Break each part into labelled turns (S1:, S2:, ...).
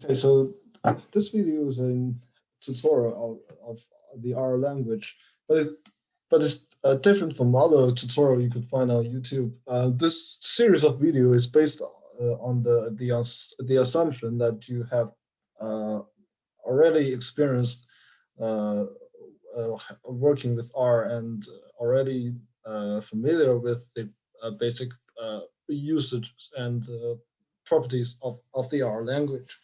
S1: Okay, so this video is a tutorial of the R language, but it's different from other tutorial you could find on YouTube. This series of video is based on the assumption that you have uh, already experienced uh, working with R and already familiar with the basic usage and properties of the R language.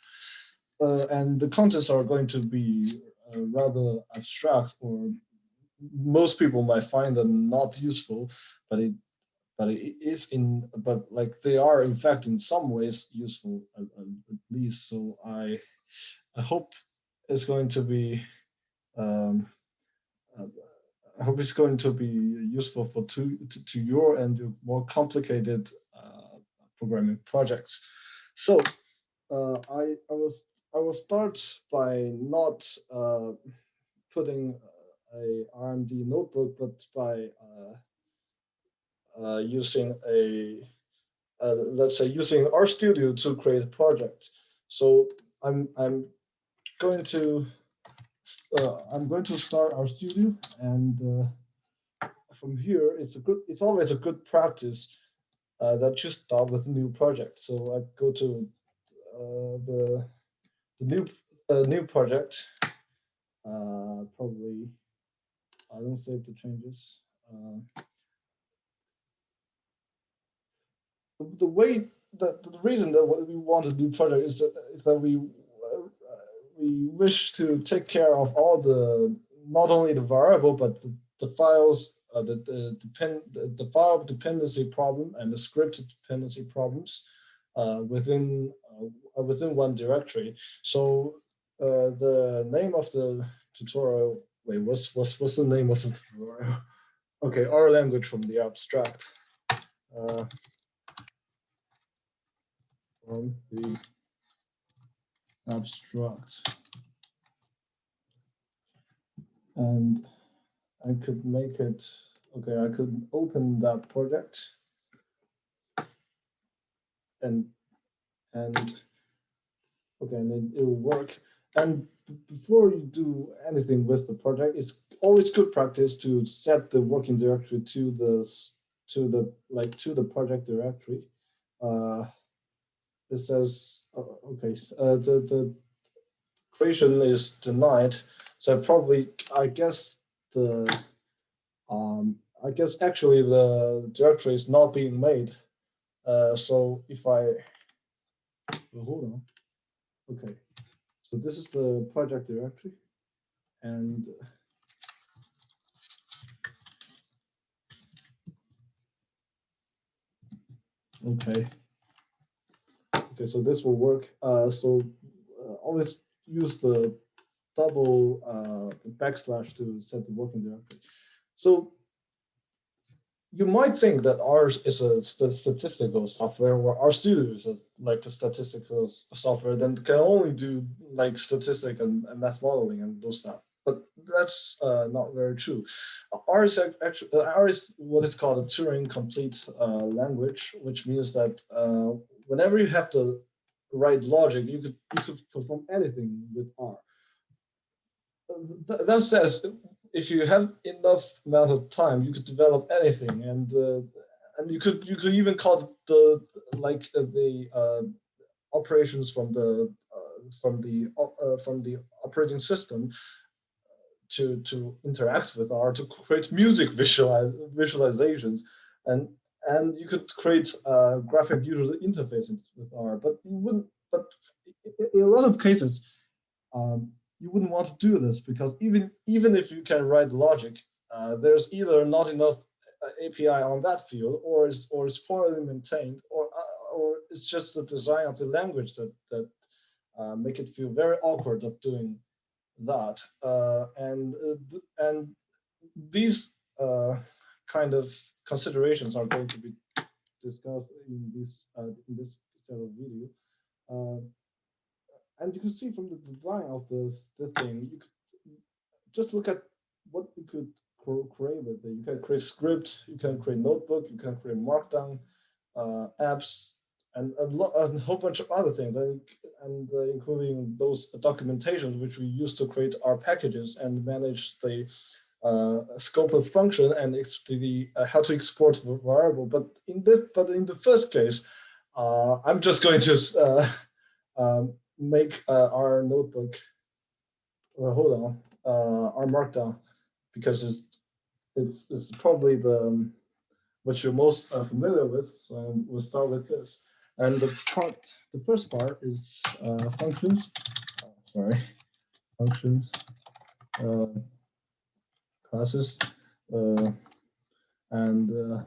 S1: And the contents are going to be rather abstract, or most people might find them not useful, but it is but like they are in fact in some ways useful at least. So I hope it's going to be um, uh, I hope it's going to be useful for to your and your more complicated programming projects. So I will start by not putting a RMD notebook, but by using a let's say using RStudio to create a project. So I'm going to I'm going to start RStudio, and from here it's always a good practice that you start with a new project. So I go to the new project. Probably I don't save the changes. The way the reason that we want a new project is that we wish to take care of all the not only the variable but the files the file dependency problem and the script dependency problems within one directory. So the name of the tutorial. Wait, what's the name of the tutorial? Okay, R language from the abstract. From the abstract. And I could make it, okay, I could open that project and okay, and it will work. And before you do anything with the project, it's always good practice to set the working directory to the project directory. It says okay, the creation is denied, so probably the I guess actually the directory is not being made. So if I hold on, okay, so this is the project directory, and okay, so this will work. So always use the double backslash to set the working directory. So you might think that ours is a statistical software, or RStudio is like a statistical software that can only do like statistic and math modeling and those stuff. But that's not very true. R is actually R is what is called a Turing complete language, which means that whenever you have to write logic, you could perform anything with R. That says if you have enough amount of time, you could develop anything, and you could even call the operations from the operating system to interact with R to create music visualizations, and you could create graphic user interfaces with R, but you wouldn't. But in a lot of cases, you wouldn't want to do this because even if you can write logic, there's either not enough API on that field, or it's poorly maintained, or it's just the design of the language that make it feel very awkward of doing that. And these kind of considerations are going to be discussed in this set of video. And you can see from the design of this thing, you could just look at what you could create with it. You can create script, you can create notebook, you can create markdown apps, and a whole bunch of other things. including those documentations which we use to create our packages and manage the scope of function and how to export the variable. But in the first case, I'm just going to make our notebook. Hold on, our markdown, because it's probably the what you're most familiar with. So we'll start with this. And the first part is functions. Sorry, functions, classes, and the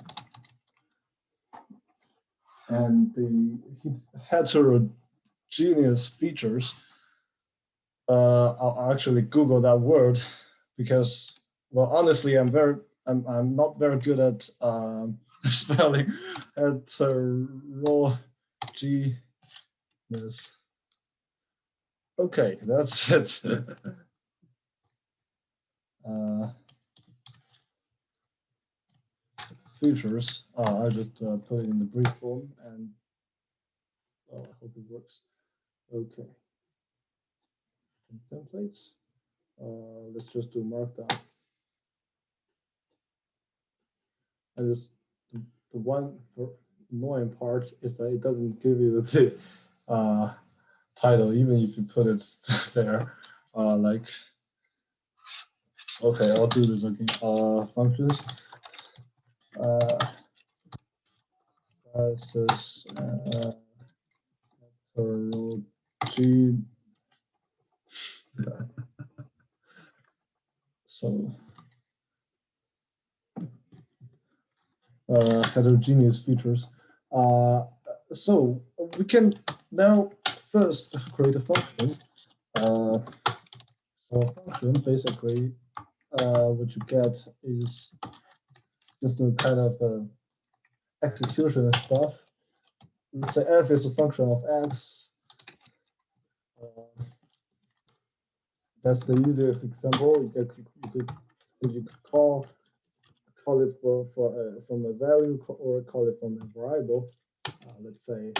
S1: heterogeneous features. I'll actually Google that word because, well, honestly, I'm not very good at spelling heterogeneous. Okay, that's it. Features. I just put it in the brief form, and I hope it works. Okay. Templates. Let's just do markdown. And the one annoying part is that it doesn't give you the title, even if you put it there. Like, okay, I'll do this again. Functions. Classes. So heterogeneous features. So we can now first create a function. So a function, basically, what you get is just a kind of execution stuff. Let's say f is a function of x. That's the easiest example. You could call it from a value or call it from a variable. Let's say,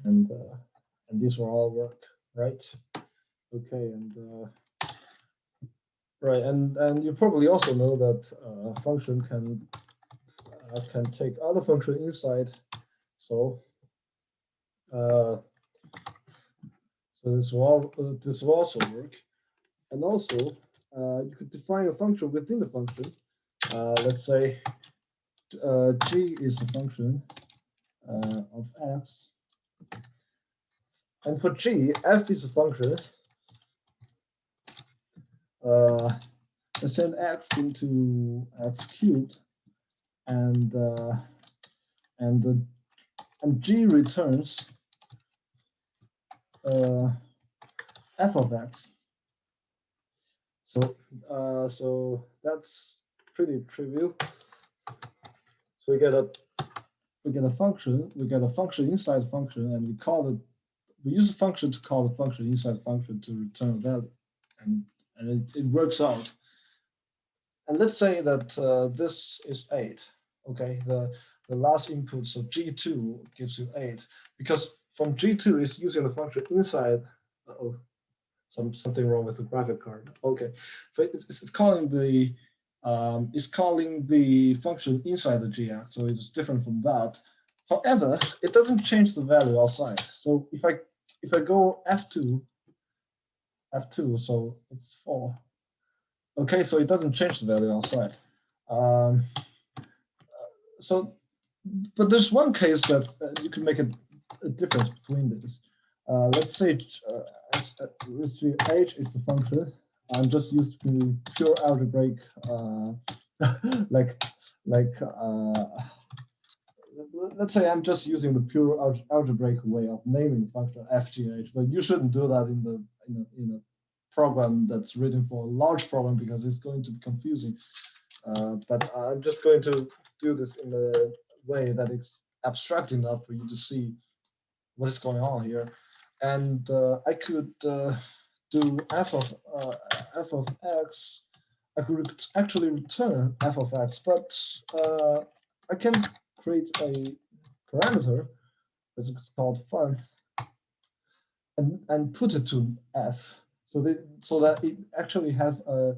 S1: and these will all work, right? Okay, and right, and you probably also know that function can take other function inside. So this will also work. And also you could define a function within the function. Let's say g is a function of x, and for g, f is a function. Send x into x cubed, and g returns f of x. So that's pretty trivial. So we get a function. We get a function inside the function, and we use a function to call the function inside the function to return a value, and it works out. And let's say that this is 8. Okay, the last input, so G2 gives you 8, because from G2 is using the function inside. Something wrong with the graphic card. Okay, but it's calling the function inside the GX, so it's different from that. However, it doesn't change the value outside. So if I go F2, so it's 4. Okay, so it doesn't change the value outside. But there's one case that you can make a difference between these. Let's say H is the function. I'm just using pure algebraic, let's say I'm just using the pure algebraic way of naming the function FGH, but you shouldn't do that in a program that's written for a large problem, because it's going to be confusing. But I'm just going to do this in a way that it's abstract enough for you to see what is going on here. And I could do f of x. I could actually return f of x, but I can create a parameter it's called fun, and put it to f, so that it actually has uh,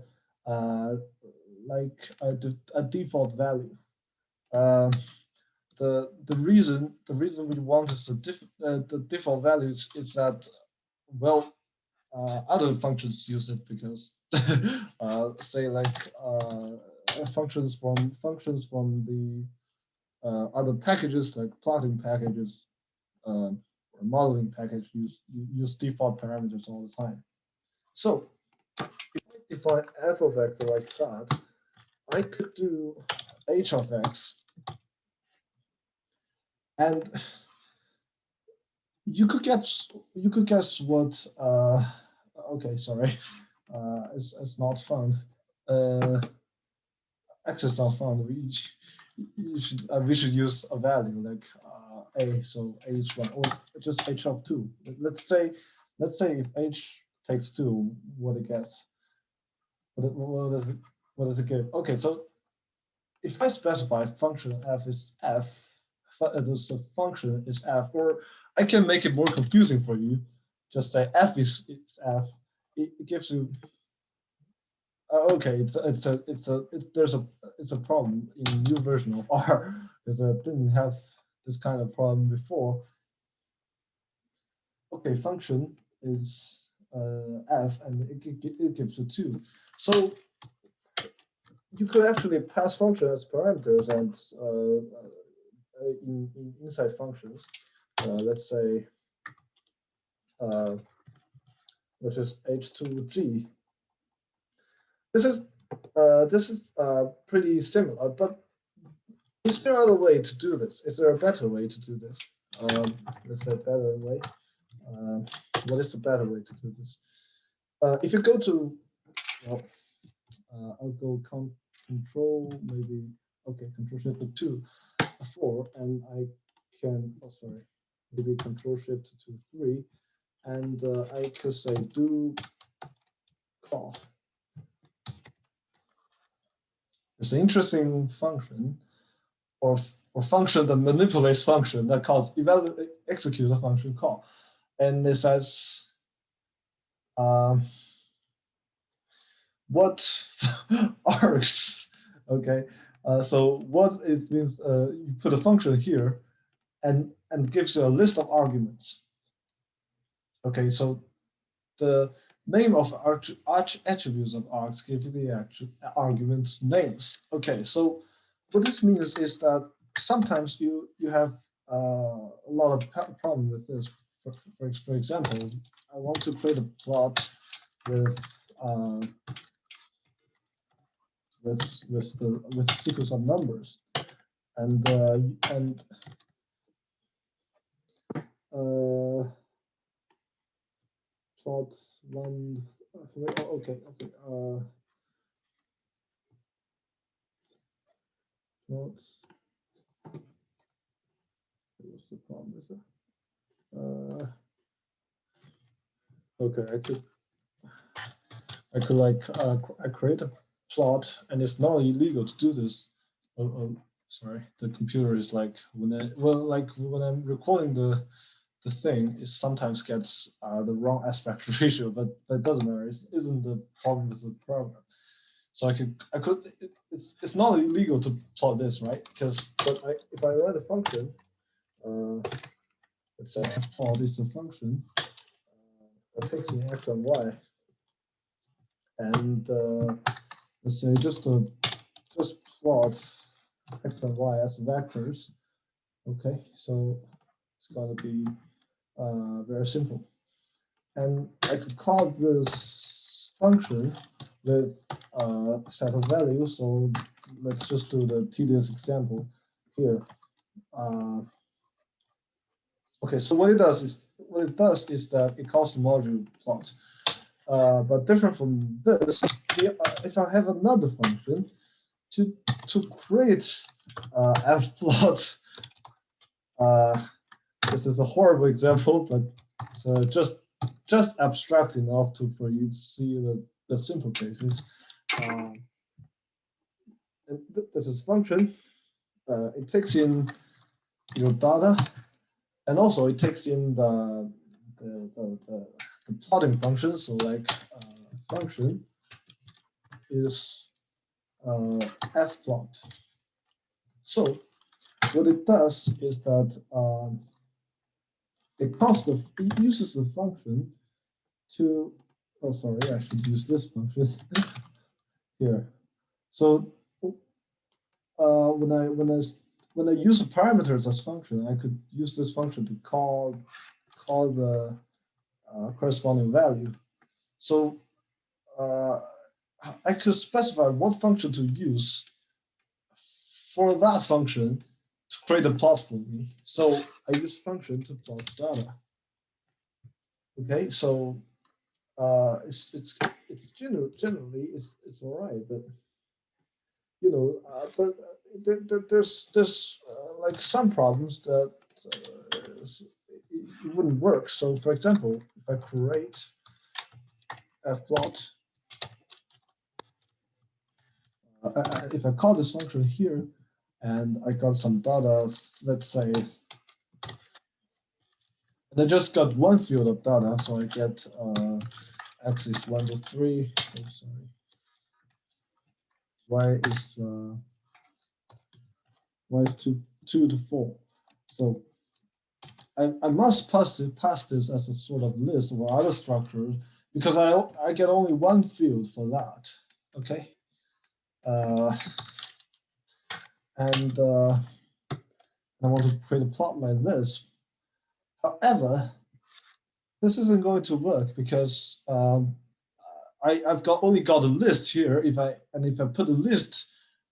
S1: like a default value. Um, the reason we want is the default value is that, well, other functions use it because say like functions from the other packages like plotting packages or modeling package use default parameters all the time. So if I define f of x like that, I could do h of x, and you could guess what. Okay, sorry, it's not fun. Uh, Actually, it's not fun. We should use a value like a, so h1 or just h of 2. Let's say if h takes 2, what it gets. What does it give? Okay, so if I specify function f is f, this function is f, or I can make it more confusing for you. Just say f is f. It gives you. Okay, it's a problem in new version of R because I didn't have this kind of problem before. Okay, function is f, and it gives you 2. So you could actually pass function as parameters and inside functions. Let's say which is h2g. This is pretty similar, but is there another way to do this? Is there a better way to do this? Let's say better way. What is the better way to do this? If you go to, well, I'll go control maybe, okay, control shift to 2, 4, and I can, oh sorry, maybe control shift to 3, and I could say do call. There's an interesting function or function that manipulates function that calls execute a function call, and it says what args. Okay, so what it means, you put a function here and gives you a list of arguments. Okay, so the name of arch attributes of args give you the arguments names. Okay, so what this means is that sometimes you have a lot of problem with this. For example, I want to create a plot with uh, with the sequence of numbers, and plot one. Okay. Plots. What's the problem with that? Okay, I could like I create a plot, and it's not illegal to do this. Oh, sorry, the computer is like when I'm recording the thing, it sometimes gets the wrong aspect ratio, but that doesn't matter. It isn't the problem with the program. So I could it's not illegal to plot this, right? Because if I write a function, let's say plot is a function that takes in x and y, and let's say just plot x and y as vectors. Okay, so it's gonna be very simple, and I could call this function with a set of values. So let's just do the tedious example here. Okay, so what it does is that it calls the module plot. But different from this, if I have another function to create f plot, this is a horrible example, but it's just abstract enough for you to see the simple cases. And this is function. It takes in your data, And also it takes in the plotting function. So like function is fplot. So what it does is that it uses the function to, oh sorry, I should use this function here. So when I use a parameters as function, I could use this function to call the corresponding value. So I could specify what function to use for that function to create a plot for me. So I use function to plot data. Okay, so it's generally it's all right, but you know, there's like some problems that it wouldn't work. So for example, if I create a plot, if I call this function here, and I got some data, let's say, and I just got one field of data, so I get x is 1 to 3. Oh, sorry. Y is 2 to 4. So I must pass this as a sort of list or other structures because I get only one field for that. Okay. And I want to create a plot like this. However, this isn't going to work because I've only got a list here. If I put a list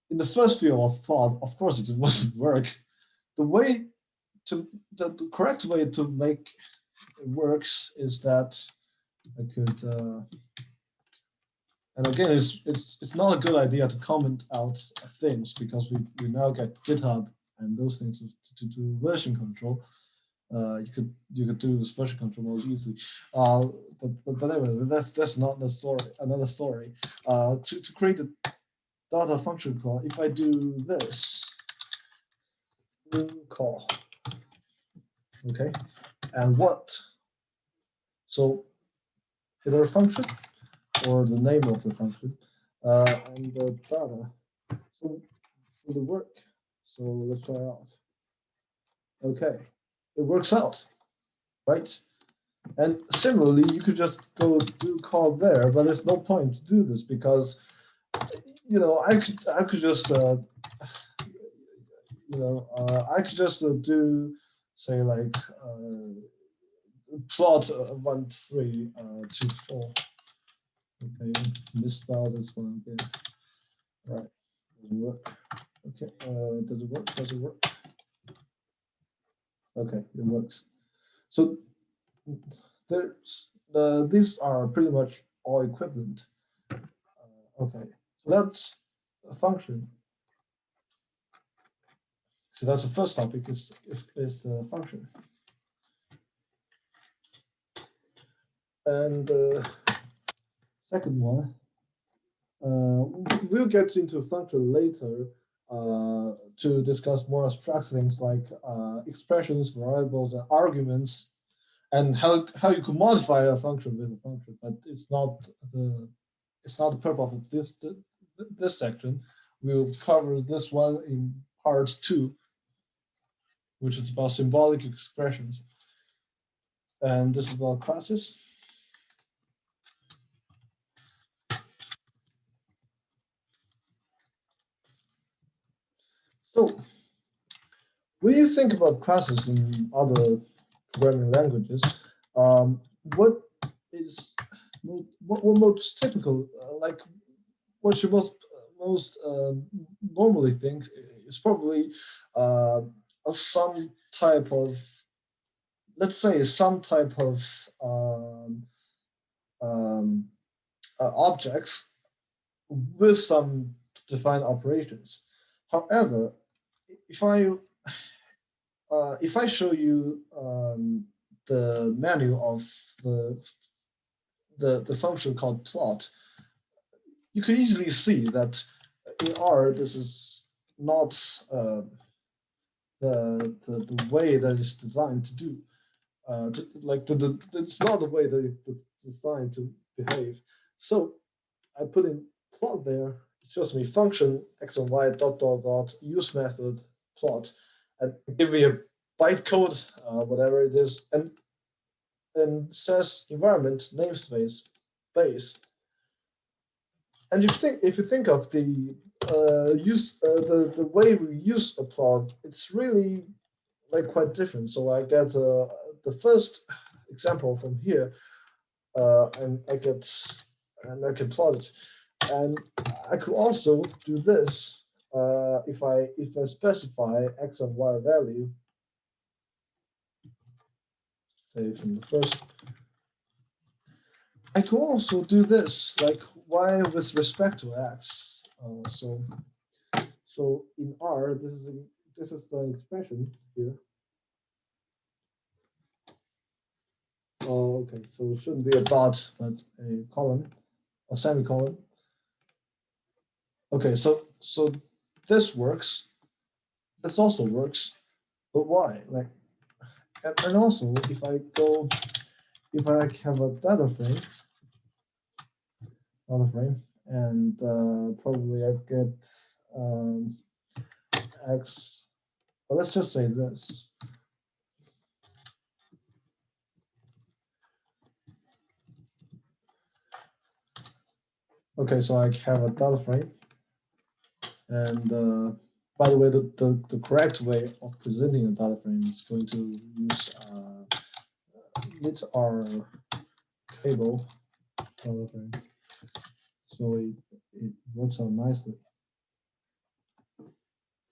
S1: in the first field of plot, of course it won't work. The correct way to make it works is that I could and again it's not a good idea to comment out things because we now get GitHub and those things to do version control. You could do this version control more easily. But anyway, that's not the story. Another story. To create a data function call, if I do this call, okay, and what? So either a function or the name of the function and the data. So for the work. So let's try out. Okay, it works out, right? And similarly, you could just go do call there, but there's no point to do this because, you know, I could just, I could just do, say like, plot 1, 3, 2, 4. Okay, misspelled this one again. Right, doesn't work. Okay, does it work? Does it work? Okay, it works. So these are pretty much all equivalent. Okay, so that's a function. So that's the first topic is the function. And second one, we'll get into function later to discuss more abstract things like expressions, variables, and arguments, and how you can modify a function with a function. But it's not the purpose of this section. We'll cover this one in part 2, which is about symbolic expressions. And this is about classes. So when you think about classes in other programming languages, what is most typical, like what you most normally think is probably some type of, let's say, some type of objects with some defined operations. However, if I show you the menu of the function called plot, you can easily see that in R this is not the way that it's designed to do. Like it's not the way that it's designed to behave. So I put in plot there. It shows me function x and y dot dot dot use method plot, and give me a bytecode, whatever it is, and says environment namespace base. And if you think of the the way we use a plot, it's really like quite different. So I get the first example from here, and I can plot it, and I could also do this if I specify x and y value, say from the first. I could also do this like y with respect to x. So in R, this is the expression here. Oh, okay. So it shouldn't be a dot, but a colon, a semicolon. Okay, so this works. This also works, but why? Like, and also if I have a data frame, and probably I get x. But let's just say this. Okay, so I have a data frame, and by the way, the correct way of presenting a data frame is going to use lit R cable data frame, so it works out nicely.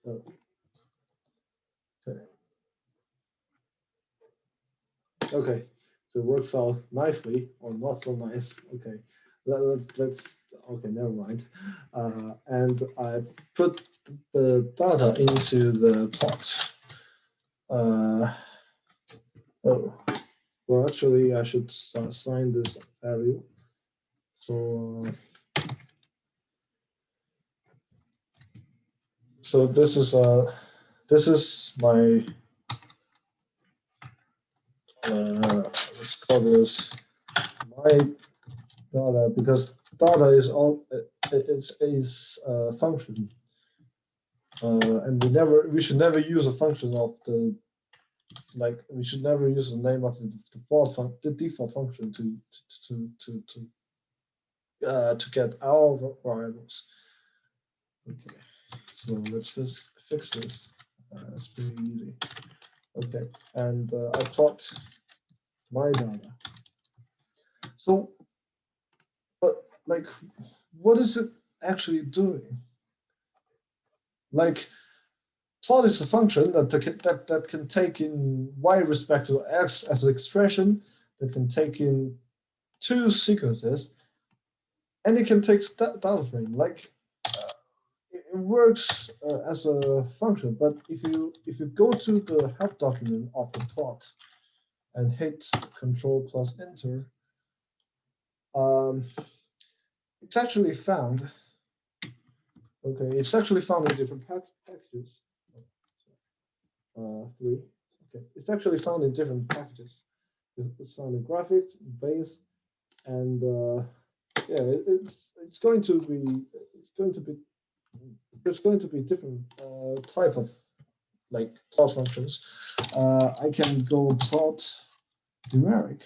S1: So, okay. Okay, so it works out nicely or not so nice. Okay, let's okay, never mind. And I put the data into the plot. Oh, well, actually, I should assign this value. So this is my let's call this my data, because data is all is a function, and we should never use a function of the, like, we should never use the name of the default function to get our variables. Okay, so let's fix this. It's pretty easy. Okay, and I plot my data. So, but like, what is it actually doing? Like, plot is a function that can take in y respect to x as an expression, that can take in two sequences, and it can take data frame. Like, it works as a function, but if you go to the help document of the plot and hit Control plus Enter, um, it's actually found. Okay, it's actually found in different packages. Three. Okay, it's actually found in different packages. It's found in graphics, base, and yeah, it's going to be there's going to be different type of like plot functions. I can go plot numeric,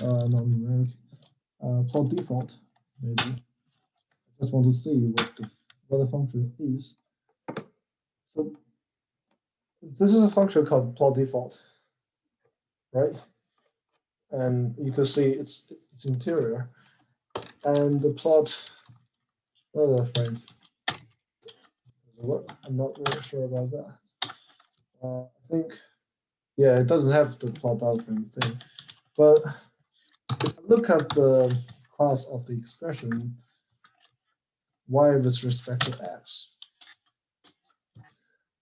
S1: not numeric, plot default maybe. I just want to see what the function is. So this is a function called plot default, right? And you can see it's interior, and the plot data frame. What? I'm not really sure about that. I think, yeah, it doesn't have the plot data frame thing, but if I look at the class of the expression y with respect to x,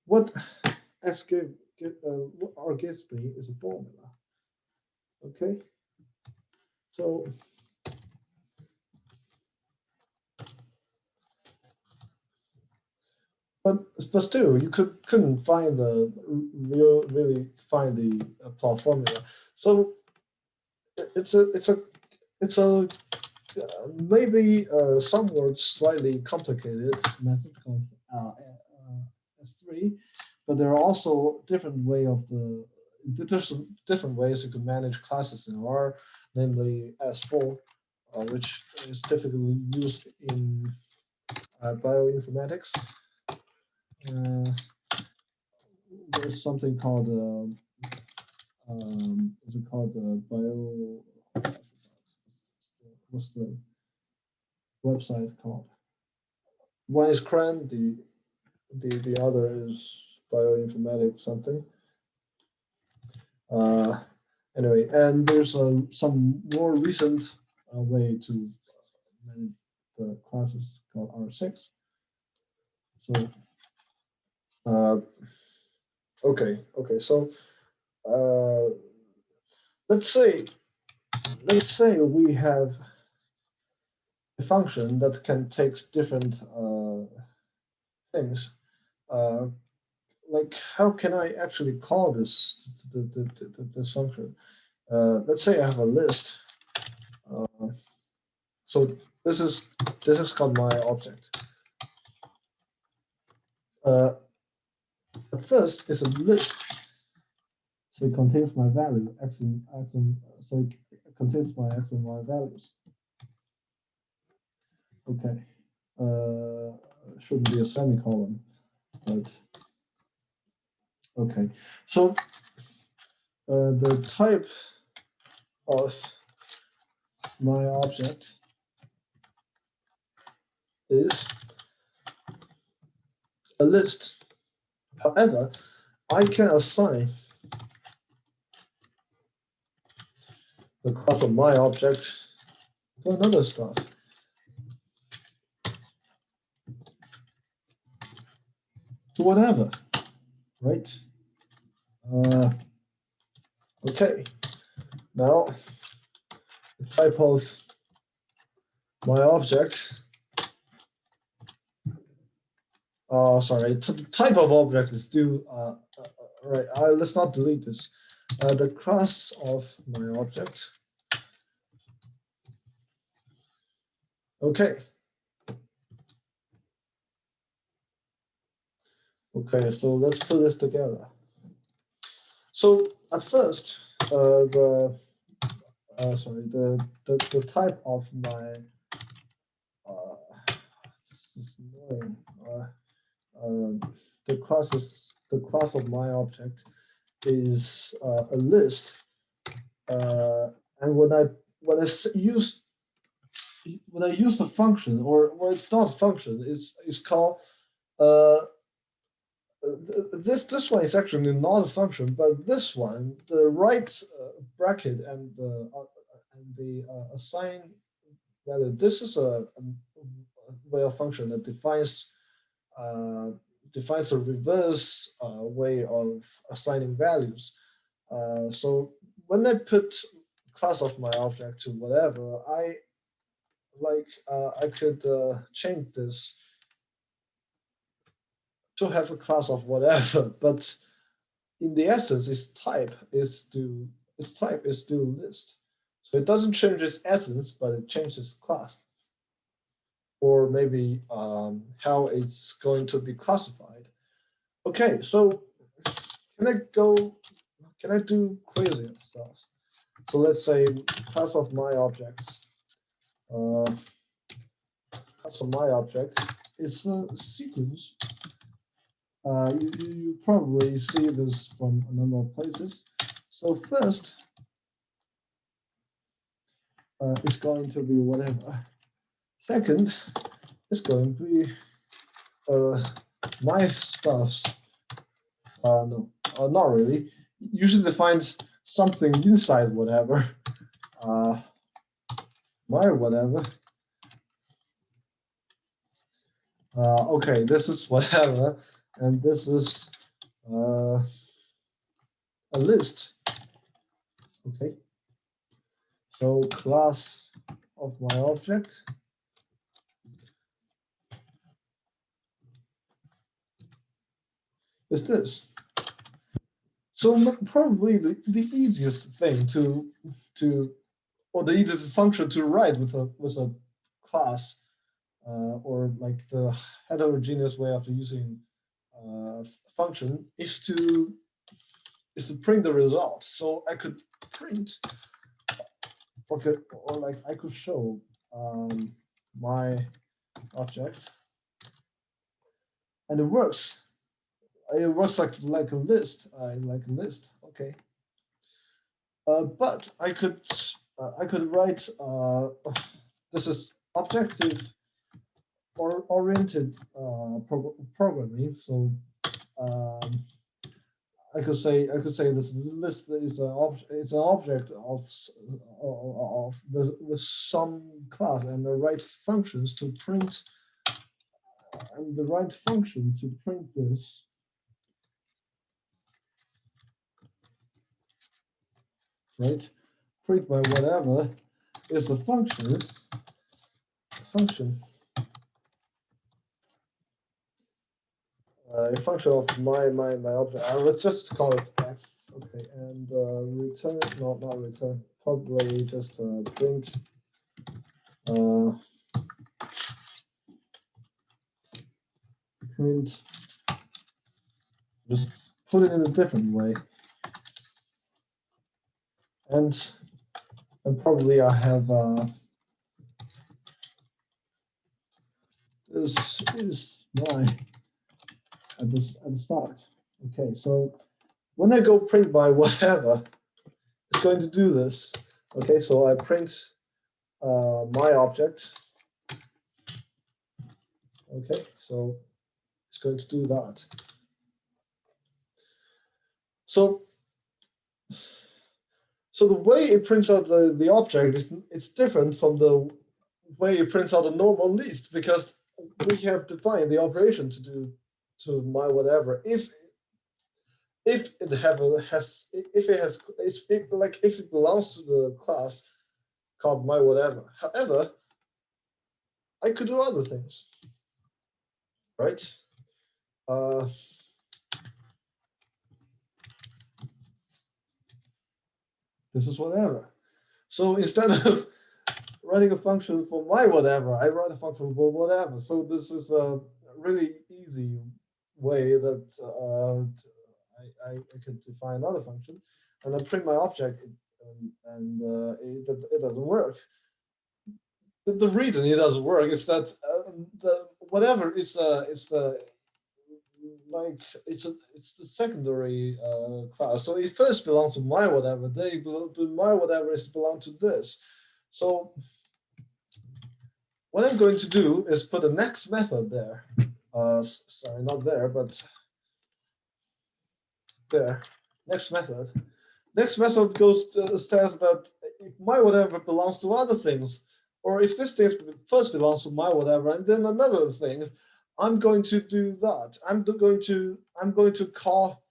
S1: what what r gives me is a formula. Okay, so but still, you couldn't find the really find the plot formula. So it's a maybe somewhat slightly complicated method called S3, but there are also different ways you can manage classes in R, namely S4, which is typically used in bioinformatics. Uh, there's something called is it called bio? What's the website called? One is CRAN, the other is bioinformatics something. Uh, anyway, and there's some more recent way to manage the classes called R6. So okay. So uh, let's say we have a function that can take different things. Uh, like how can I actually call this function? Let's say I have a list. So this is called my object. Uh, at first, it's a list, so it contains my value so it contains my x and y values. Okay, shouldn't be a semicolon, but okay. So the type of my object is a list. However, I can assign the class of my object to another stuff. To whatever, right? Okay. Now, the type of my object. Sorry. The type of object is due. Right. Let's not delete this. The class of my object. Okay. Okay. So let's put this together. So at first, the type of my this is annoying. The class of my object is a list, and use the function, or it's not a function, it's called this one is actually not a function, but this one, the right bracket and the assign value. This is a way of function that uh, defines a reverse way of assigning values. So when I put class of my object to whatever, I could change this to have a class of whatever, but in the essence, its type is still list. So it doesn't change its essence, but it changes class, or maybe how it's going to be classified. Okay, so can I go? Can I do crazy stuff? So let's say class of my objects. Uh, class of my object is a sequence. You probably see this from a number of places. So first, it's going to be whatever. Second, it's going to be my stuffs. No, not really. Usually defines something inside whatever. My whatever. Okay, this is whatever, and this is a list. Okay. So class of my object is this. So probably the easiest thing or the easiest function to write with a class, or like the heterogeneous way of using function is to print the result. So I could print, or like I could show my object, and it works. It works like a list, Okay, but I could write. This is objective or oriented programming. So um, I could say this list is it's an object of the some class, and the right functions to print, and the right function to print this. Right, print by whatever is a function. A function of my object. Let's just call it x. Okay, and return, not return, probably just print. Print. Just put it in a different way, and probably I have this is my at the start. Okay, so when I go print by whatever, it's going to do this. Okay, so I print my object. Okay, so it's going to do that. So the way it prints out the object it's different from the way it prints out a normal list, because we have defined the operation to do to my whatever if it belongs to the class called my whatever. However, I could do other things, right? This is whatever. So instead of writing a function for my whatever, I write a function for whatever. So this is a really easy way that I could define another function, and I print my object, and it doesn't work. The reason it doesn't work is that the whatever is it's the secondary class. So it first belongs to my whatever. My whatever is belong to this. So what I'm going to do is put a next method there. Sorry, not there, but there. Next method. Next method says that if my whatever belongs to other things, or if this thing first belongs to my whatever and then another thing, I'm going to do that. I'm going to call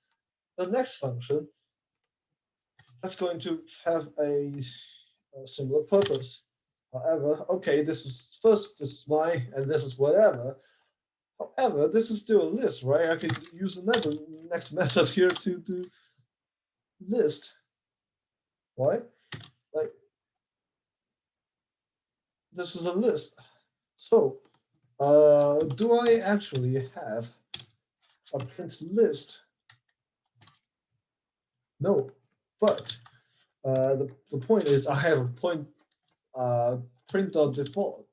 S1: the next function that's going to have a similar purpose. However, okay, this is my, and this is whatever. However, this is still a list, right? I could use another next method here to do list. Why? Like, this is a list. So, do I actually have a print list? No, but the point is I have a point print.default,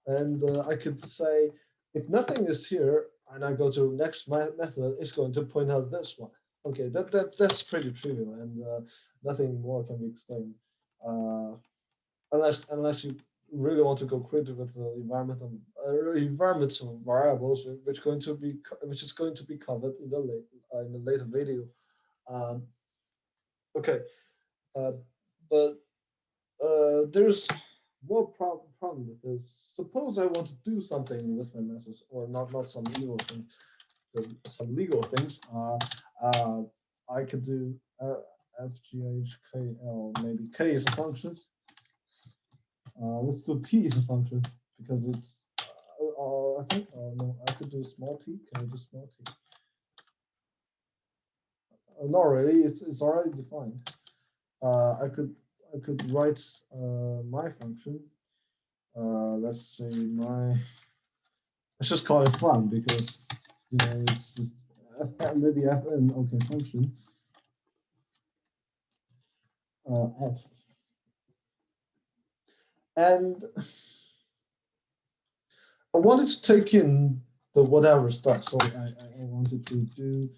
S1: and I could say if nothing is here and I go to next method, it's going to point out this one. Okay, that's pretty trivial, and nothing more can be explained, unless you really want to go crazy with the environmental variables, which is going to be covered in the later video. Okay, but there's more problem with this. Suppose I want to do something with my methods, or not some legal thing, some legal things. I could do f, g, h, k, l. Maybe k is a function. Let's do t is a function, because it's. I think. Oh no, I could do small t. Can I do small t? not really. It's already defined. I could write my function. Let's say my. Let's just call it fun because it's just maybe fn okay function x, and I wanted to take in the whatever stuff. So I wanted to do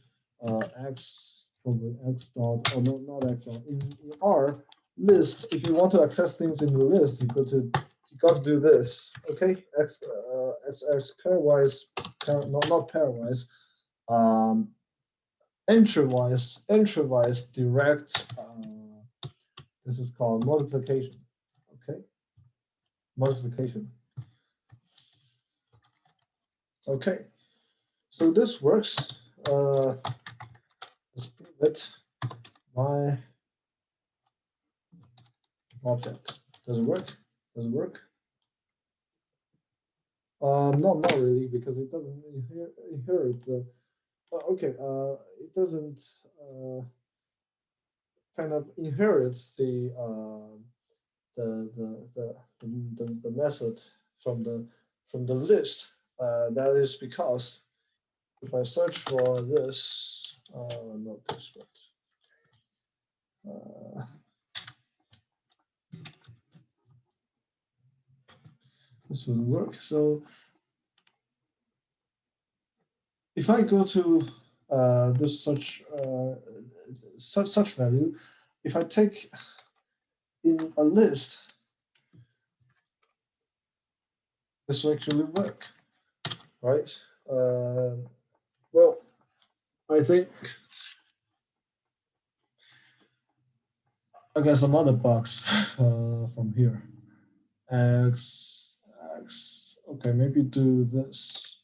S1: x probably x dot or no not x dot in R list. If you want to access things in the list, you got to do this. Okay, x pairwise, not pairwise, um, entry-wise direct. This is called multiplication. Okay, multiplication. Okay, so this works. Let's prove it. My object. Does it work? Does it work? Not really, because it doesn't inherit the. Okay, it doesn't kind of inherits the method from the list. That is because if I search for this, not this, but this will work. So if I go to this such value, if I take in a list, this will actually work, right? Well, I think I got some other bugs from here. X. Okay, maybe do this.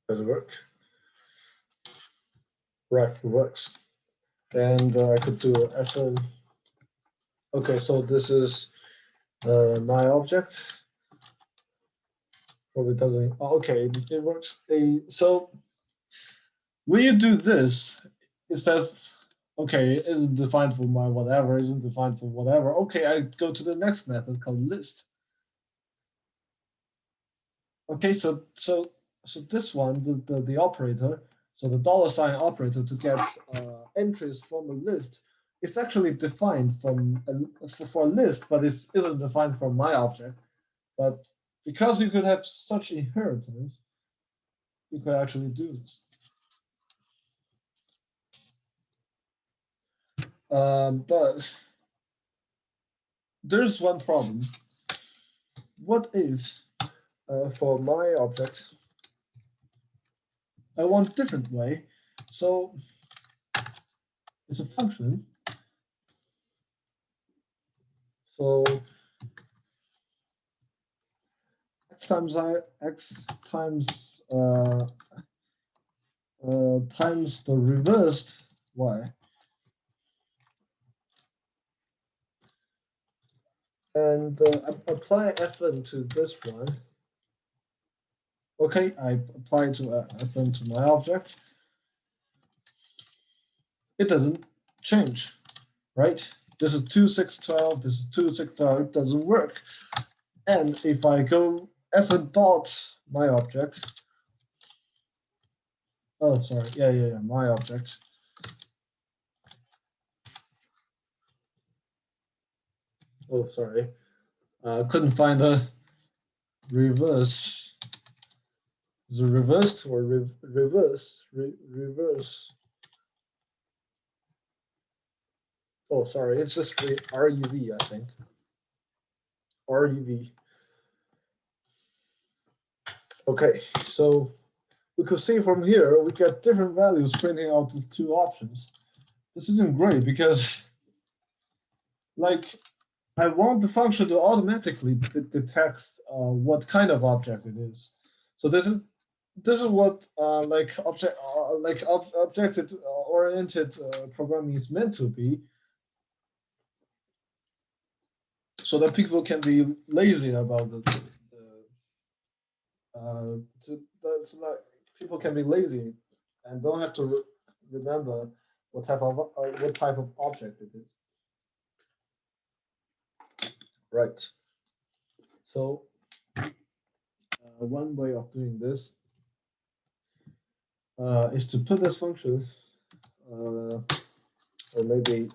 S1: Does it work? Right, it works. And I could do fn. Okay, so this is my object. Probably doesn't. Oh, okay, it works. So when you do this, it says, okay, it isn't defined for my whatever, isn't defined for whatever. Okay, I go to the next method called list. Okay, so this one, the operator, so the $ operator to get entries from a list, it's actually defined from for a list, but it isn't defined from my object. But because you could have such inheritance, you could actually do this. But there's one problem. What if for my object, I want different way? So it's a function. So x times times the reversed y, and apply fn to this one. Okay, I apply to fn to my object. It doesn't change, right? This is 2, 6, 12. This is 2, 6, 12. It doesn't work. And if I go fn dot my object, oh sorry, yeah, my object. Oh sorry, couldn't find the reverse. Is it reversed or reverse? Reverse. Oh, sorry, it's just RUV, I think. RUV. Okay, so we could see from here, we get different values printing out these two options. This isn't great because, like, I want the function to automatically detect what kind of object it is. So this is what object oriented programming is meant to be, so that people can be lazy about so that people can be lazy and don't have to remember what type of object it is. Right. So one way of doing this is to put this function, or maybe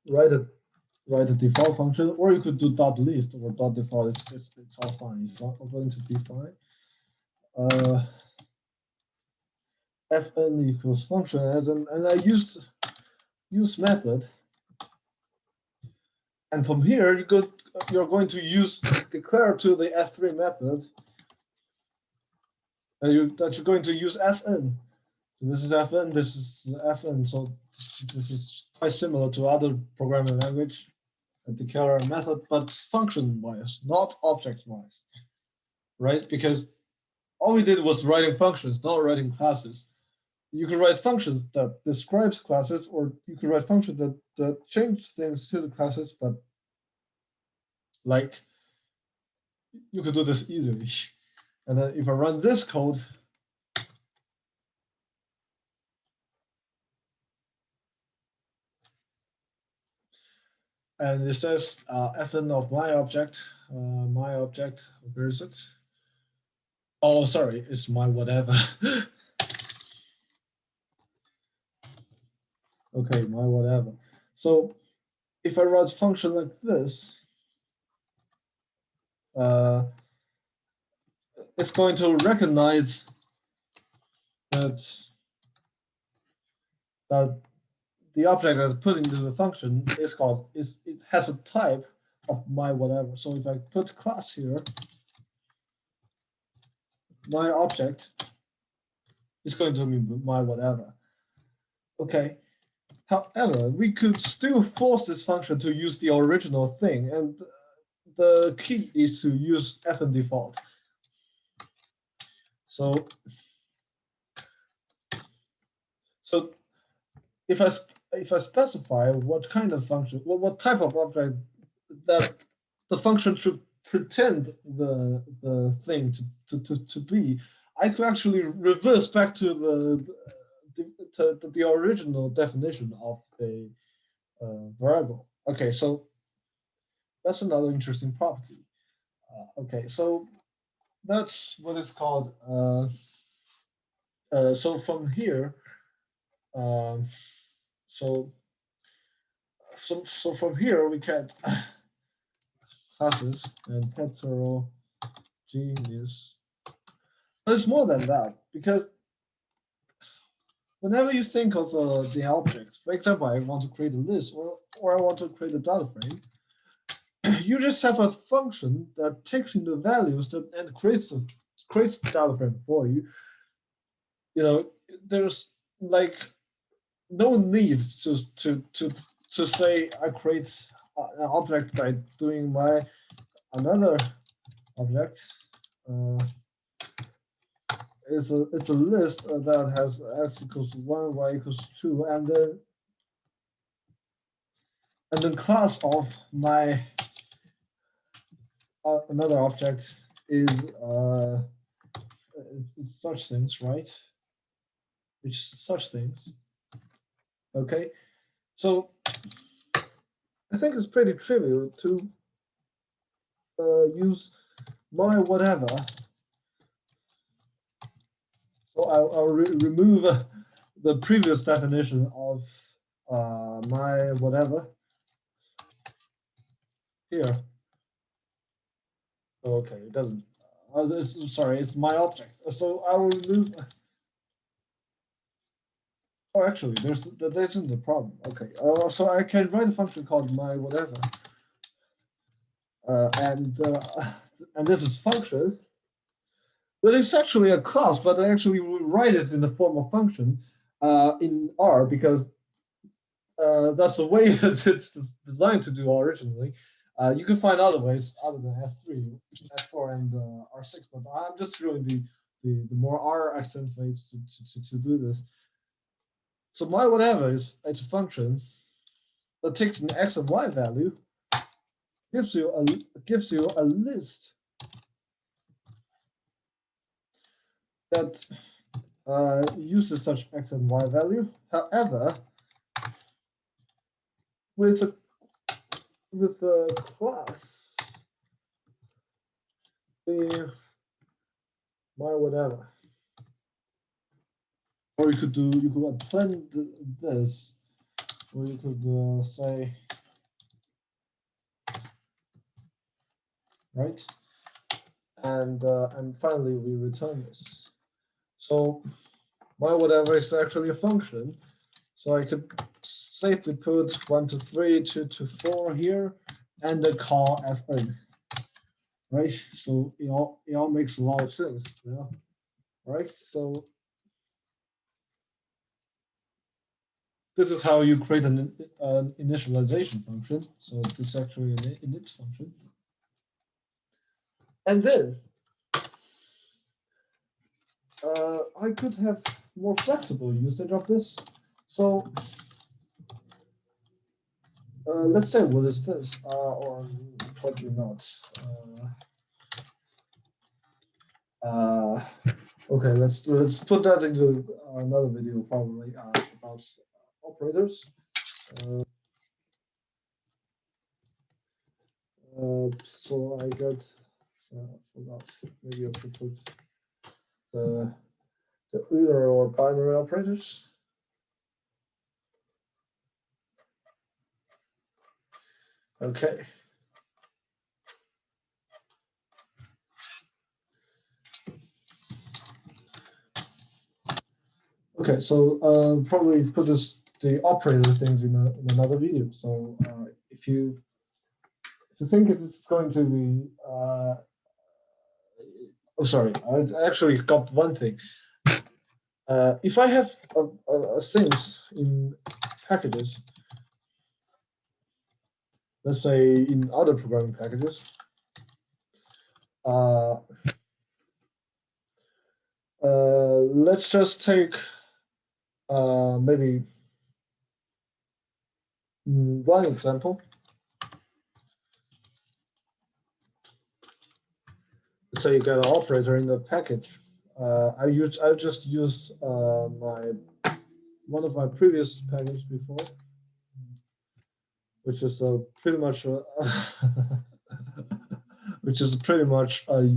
S1: write a write a default function, or you could do dot list or dot default. It's all fine. It's not going to be fine. Fn equals function and I use method, and from here you're going to use declare to the f3 method that you're going to use fn. So this is fn, this is fn. So this is quite similar to other programming language, a declare method, but function wise, not object wise, right? Because all we did was writing functions, not writing classes. You could write functions that describes classes, or you could write functions that change things to the classes, but like you could do this easily. And then if I run this code, and it says fn of my object, where is it? Oh, sorry, it's my whatever. Okay, my whatever. So if I write function like this, it's going to recognize that the object that's put into the function it has a type of my whatever. So if I put class here, my object is going to be my whatever. Okay. However, we could still force this function to use the original thing, and the key is to use fn default. So if I specify what kind of function, what type of object that the function should pretend the thing to be, I could actually reverse back to the original definition of the variable. Okay, so that's another interesting property. Okay, so that's what is called. So from here, um, so so from here we can classes and heterogeneous. But it's more than that, because whenever you think of the objects, for example, I want to create a list or I want to create a data frame, you just have a function that takes in the values and creates the data frame for you. You know, there's like no need to say I create an object by doing my another object. It's a list that has x equals 1, y equals 2, and then class of my another object is it's such things, right? Which such things. Okay, so I think it's pretty trivial to use my whatever. So I'll remove the previous definition of my whatever here. Okay, it doesn't. Sorry, it's my object. So I will remove. Oh, actually, that isn't the problem. Okay, so I can write a function called my whatever, and this is function. But it's actually a class, but I actually will write it in the form of function in R because that's the way that it's designed to do originally. You can find other ways other than S3, which is S4 and R6, but I'm just doing the more R accent ways to do this. So my whatever is it's a function that takes an X and Y value, gives you a list that uses such x and y value. However, with a class, the my whatever, or you could append this, or you could say, right, and finally we return this. So my whatever is actually a function. So I could safely put 1 to 3, 2 to 4 here, and then call fn, right? So it all makes a lot of sense, yeah. All right. So this is how you create an initialization function. So this is actually an init function, and then I could have more flexible usage of this. So let's say what is this, or probably not. Okay, let's put that into another video probably about operators. So I got forgot. Maybe I should put the Euler or binary operators. Okay. Okay, so probably put the operator things in another video. So if you think it's going to be oh sorry, I actually got one thing. If I have things in packages, let's say in other programming packages, let's just take maybe one example. Let's say you get an operator in the package. I just use one of my previous packages before, which is pretty much which is pretty much a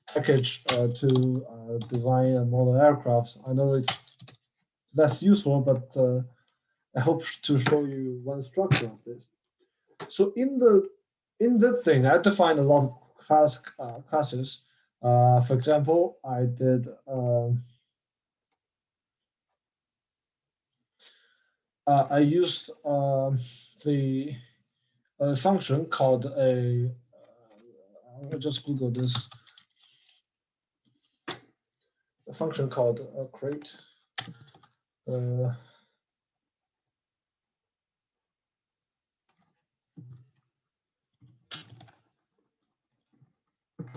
S1: package to design and model aircrafts. I know it's less useful, but I hope to show you one structure of this. So in the thing, I defined a lot of classes. For example, I did. I used the function called a. I'll just Google this. A function called create.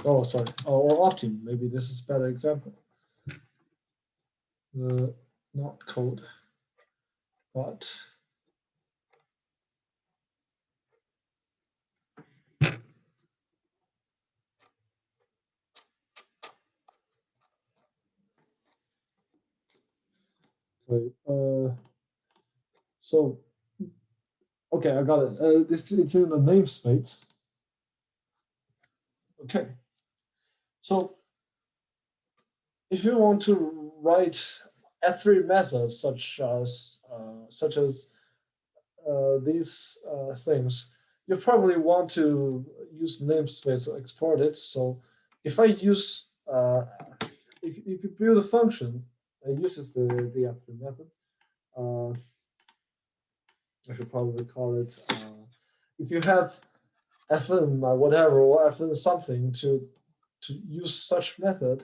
S1: Oh, sorry. Or Optim. Maybe this is a better example. Not code, but wait. So okay, I got it. It's in the namespace. Okay. So if you want to write S3 methods such as these things, you probably want to use namespace to export it. So if I use if you build a function that uses the S3 method, I should probably call it if you have fn whatever or fn something to use such method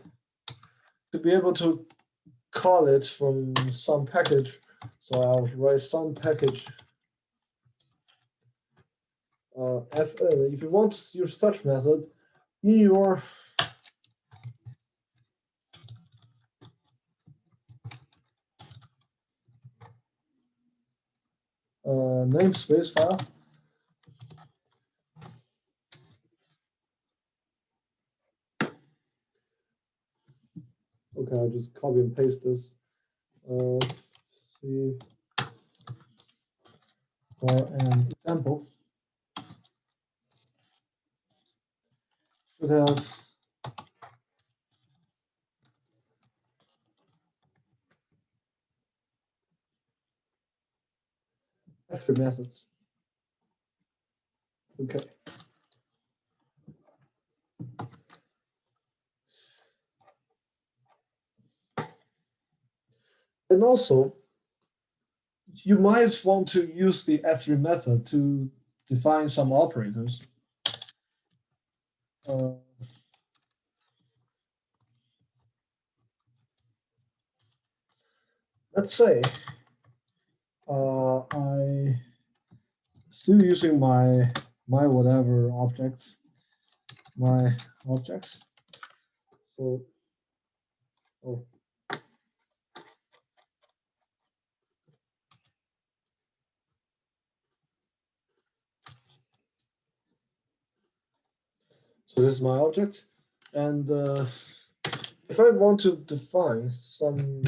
S1: to be able to call it from some package. So I'll write some package fn. If you want to use such method in your namespace file, Okay, I'll just copy and paste this. See for an example. Should have after methods. Okay. And also, you might want to use the F3 method to define some operators. Let's say I still using my whatever objects, my objects. So, oh, so this is my object, and if I want to define some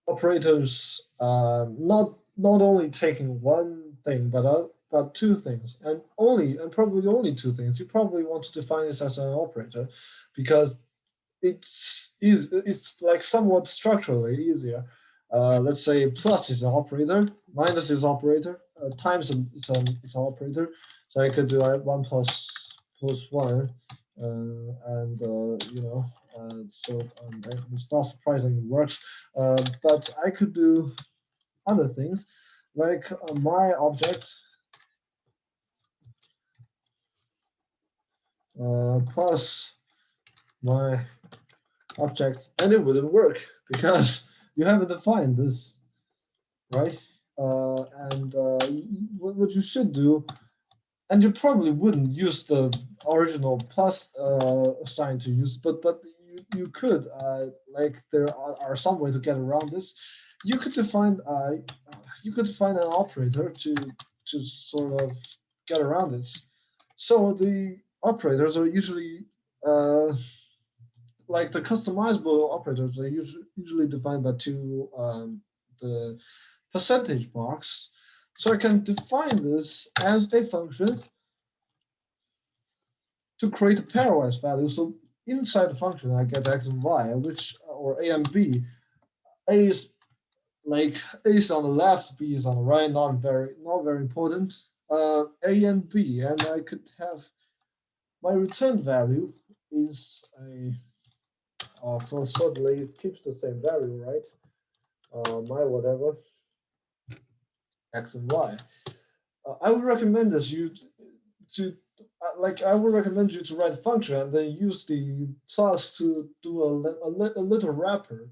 S1: operators, not only taking one thing, but two things, and probably only two things. You probably want to define this as an operator, because it's like somewhat structurally easier. Let's say plus is an operator, minus is operator, times is an operator. So I could do one plus one, and you know, so it's not surprising it works. But I could do other things, like my object plus my object, and it wouldn't work because you haven't defined this, right? And what you should do, and you probably wouldn't use the original plus sign to use, but you could, like there are some way to get around this. You could define an operator to sort of get around this. So the operators are usually like the customizable operators are usually defined by two the percentage marks. So I can define this as a function to create a pairwise value. So inside the function, I get x and y, which or a and b. A is like A is on the left, B is on the right. Not very important. A and B, and I could have my return value is a. So suddenly it keeps the same value, right? My whatever x and y. I would recommend this you to like I would recommend you to write a function and then use the plus to do a little wrapper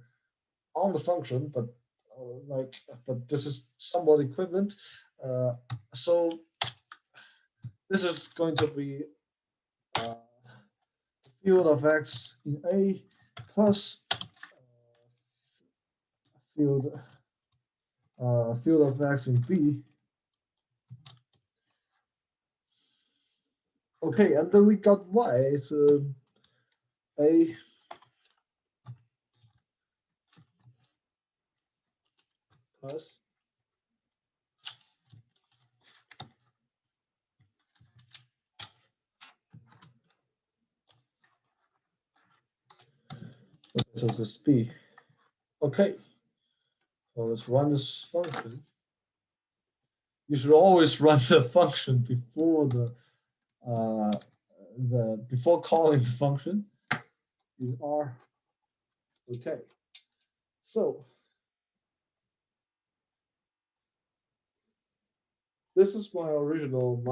S1: on the function, but but this is somewhat equivalent. Uh, so this is going to be field of x in A plus field field of x in B. Okay, and then we got y. So A plus so this is B. Okay, so let's run this function. You should always run the function before before calling the function. In R. Okay. So this is my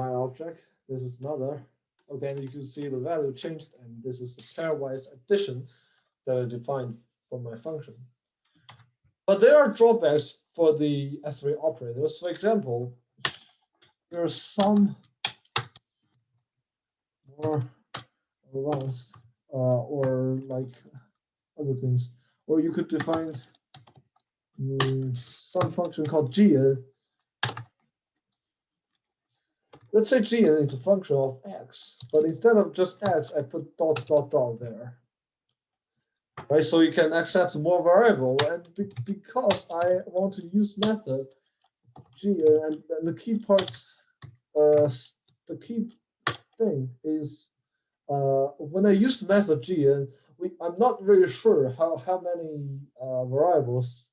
S1: object. This is another. Okay, and you can see the value changed, and this is a pairwise addition that I defined for my function. But there are drawbacks for the S3 operators. For example, there are some more advanced or like other things, or you could define some function called gn. Let's say gn is a function of x, but instead of just x, I put dot dot dot there. right? So you can accept more variable, and because I want to use method G, and the key part, the key thing is when I use the method G, I'm not really sure how many variables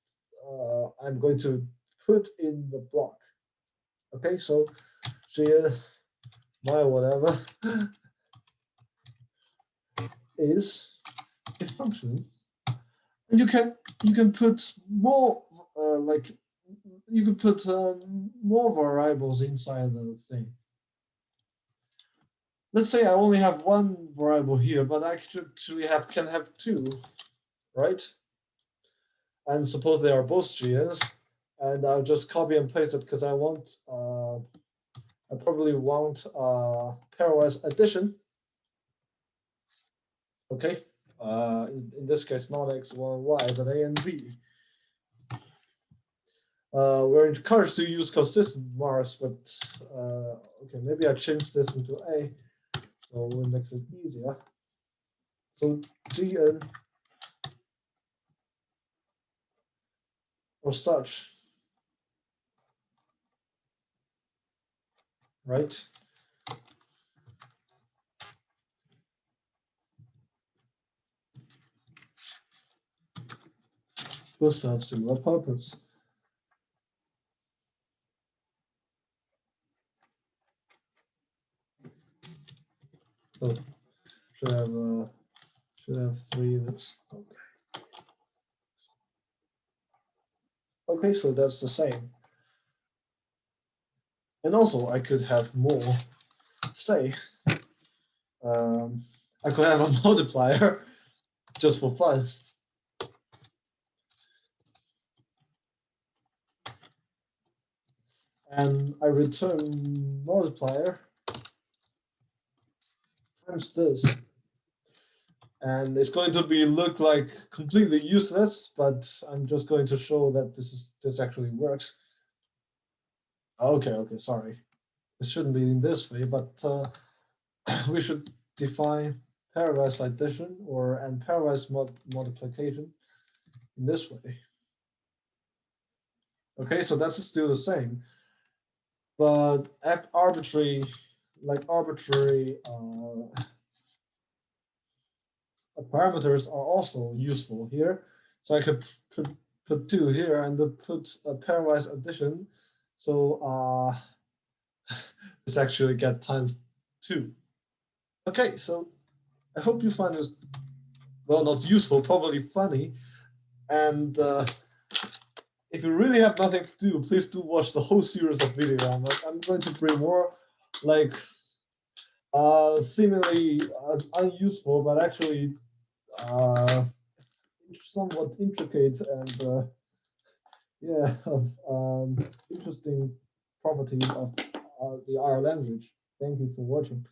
S1: I'm going to put in the block. Okay, so G my whatever is a function, and you can put more like you can put more variables inside the thing. Let's say I only have one variable here, but I actually can have two, right? And suppose they are both GNs, and I'll just copy and paste it because I probably want pairwise addition. Okay, in this case, not x1, y, but a and b. We're encouraged to use consistent marks, but okay, maybe I change this into a, so it makes it easier. So GN or such, right? Will serve similar purpose. So should have three of this. Okay. Okay, so that's the same. And also, I could have more. Say, I could have a multiplier just for fun. And I return multiplier times this. And it's going to be look like completely useless, but I'm just going to show that this actually works. Okay, sorry. It shouldn't be in this way, but we should define pairwise addition and pairwise multiplication in this way. Okay, so that's still the same, but arbitrary parameters are also useful here. So I could put two here and put a pairwise addition. So this actually get times two. Okay, so I hope you find this, well, not useful, probably funny. And if you really have nothing to do, please do watch the whole series of videos. I'm going to bring more like seemingly unuseful, but actually somewhat intricate and yeah, interesting properties of the R language. Thank you for watching.